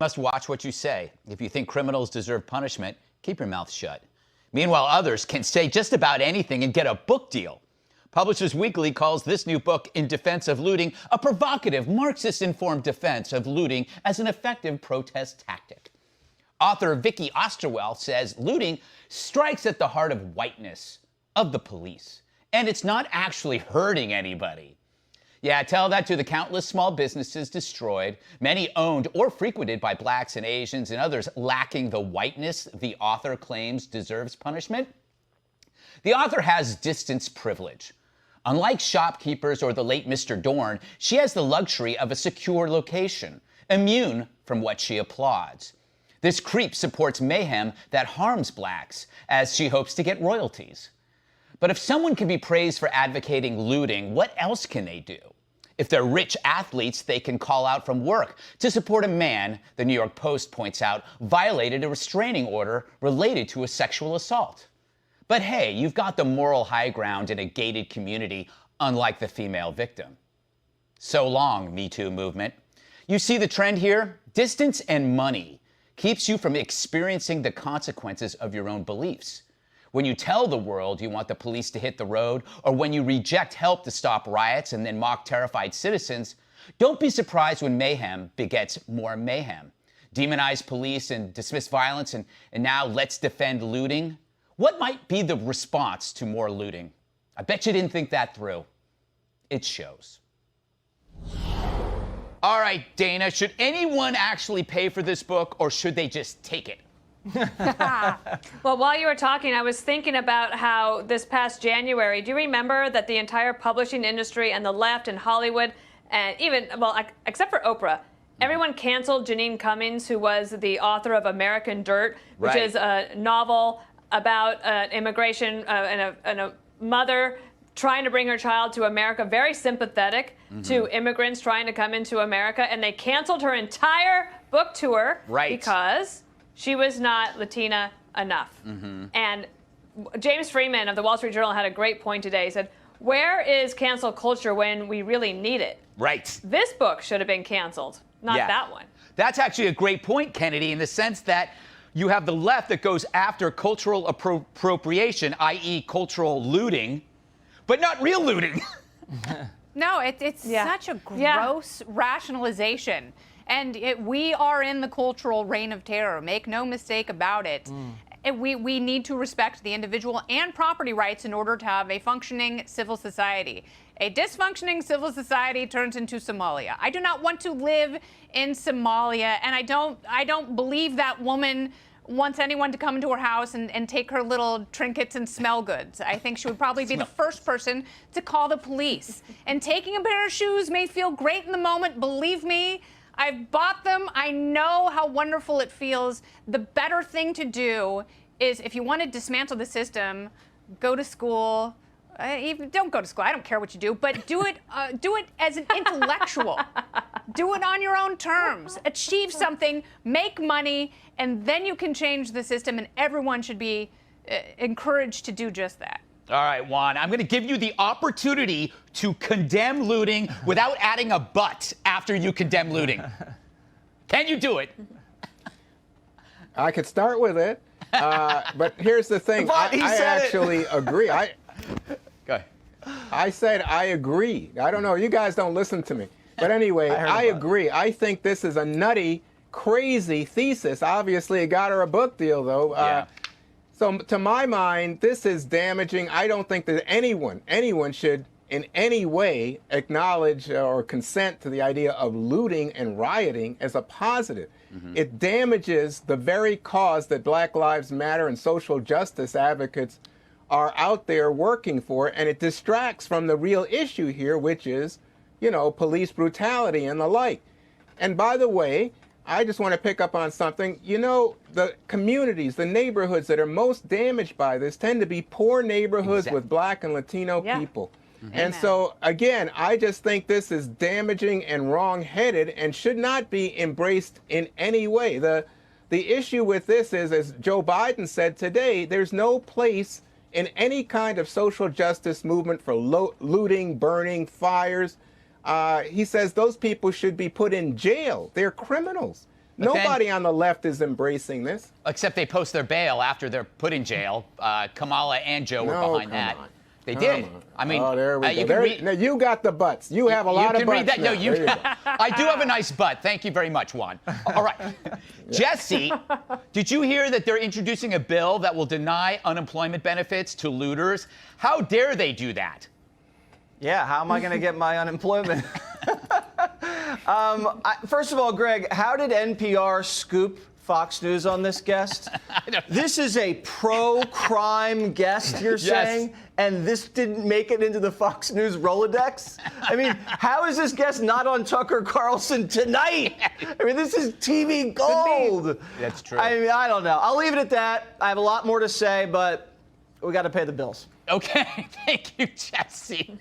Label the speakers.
Speaker 1: must watch what you say. If you think criminals deserve punishment, keep your mouth shut. Meanwhile, others can say just about anything and get a book deal. Publishers Weekly calls this new book, In Defense of Looting, a provocative, Marxist-informed defense of looting as an effective protest tactic. Author Vicky Osterwell says looting strikes at the heart of whiteness, of the police, and it's not actually hurting anybody. Yeah, tell that to the countless small businesses destroyed, many owned or frequented by blacks and Asians and others lacking the whiteness the author claims deserves punishment. The author has distance privilege. Unlike shopkeepers or the late Mr. Dorn, she has the luxury of a secure location, immune from what she applauds. This creep supports mayhem that harms blacks, as she hopes to get royalties. But if someone can be praised for advocating looting, what else can they do? If they're rich athletes, they can call out from work to support a man, the New York Post points out, violated a restraining order related to a sexual assault. But hey, you've got the moral high ground in a gated community, unlike the female victim. So long, Me Too movement. You see the trend here? Distance and money keeps you from experiencing the consequences of your own beliefs. When you tell the world you want the police to hit the road, or when you reject help to stop riots and then mock terrified citizens, don't be surprised when mayhem begets more mayhem. Demonize police and dismiss violence, and now let's defend looting. What might be the response to more looting? I bet you didn't think that through. It shows. All right, Dana, should anyone actually pay for this book, or should they just take it?
Speaker 2: Well, while you were talking, I was thinking about how this past January, do you remember that the entire publishing industry and the left and Hollywood, and even, well, except for Oprah, everyone canceled Janine Cummings, who was the author of American Dirt, which is a novel about immigration and a mother trying to bring her child to America, very sympathetic to immigrants trying to come into America, and they canceled her entire book tour because she was not Latina enough. And James Freeman of the Wall Street Journal had a great point today. He said, where is cancel culture when we really need it? This book should have been canceled, not that one.
Speaker 1: That's actually a great point, Kennedy, in the sense that you have the left that goes after cultural appropriation, i.e. cultural looting, but not real looting.
Speaker 3: No, it's such a gross rationalization. And we are in the cultural reign of terror. Make no mistake about it. And we need to respect the individual and property rights in order to have a functioning civil society. A dysfunctioning civil society turns into Somalia. I do not want to live in Somalia, and I don't believe that woman wants anyone to come into her house and take her little trinkets and smell goods. I think she would probably be the first person to call the police. And taking a pair of shoes may feel great in the moment, believe me. I've bought them. I know how wonderful it feels. The better thing to do is, if you want to dismantle the system, go to school. Even don't go to school. I don't care what you do, but do it as an intellectual. Do it on your own terms. Achieve something, make money, and then you can change the system, and everyone should be encouraged to do just that.
Speaker 1: All right, Juan, I'm going to give you the opportunity to condemn looting without adding a but after you condemn looting. Can you do it?
Speaker 4: I could start with it, but here's the thing. I actually agree.
Speaker 1: Go ahead.
Speaker 4: I said I agree. I don't know. You guys don't listen to me. But anyway, I agree. I think this is a nutty, crazy thesis. Obviously, it got her a book deal, though. So to my mind, this is damaging. I don't think that anyone should in any way acknowledge or consent to the idea of looting and rioting as a positive. It damages the very cause that Black Lives Matter and social justice advocates are out there working for, and it distracts from the real issue here, which is, you know, police brutality and the like. And by the way, I just want to pick up on something. You know, the communities, the neighborhoods that are most damaged by this tend to be poor neighborhoods with Black and Latino people. And so, again, I just think this is damaging and wrong-headed and should not be embraced in any way. The issue with this is, as Joe Biden said today, there's no place in any kind of social justice movement for looting, burning, fires. He says those people should be put in jail. They're criminals. Nobody on the left is embracing this.
Speaker 1: Except they post their bail after they're put in jail. Kamala and Joe were behind that.
Speaker 4: On.
Speaker 1: They did. I mean,
Speaker 4: there we
Speaker 1: you
Speaker 4: go.
Speaker 1: can read.
Speaker 4: Now, you got the butts. You have a lot of butts.
Speaker 1: You can read that.
Speaker 4: Now.
Speaker 1: No, you.
Speaker 4: There you go.
Speaker 1: I do have a nice butt. Thank you very much, Juan. All right. Jesse, did you hear that they're introducing a bill that will deny unemployment benefits to looters? How dare they do that?
Speaker 5: Yeah, how am I going to get my unemployment? First of all, Greg, how did NPR scoop Fox News on this guest? This is a pro-crime guest, you're saying? And this didn't make it into the Fox News Rolodex? I mean, how is this guest not on Tucker Carlson tonight? I mean, this is TV gold.
Speaker 1: That's true.
Speaker 5: I mean, I don't know. I'll leave it at that. I have a lot more to say, but we got to pay the bills.
Speaker 1: Okay. Thank you, Jesse.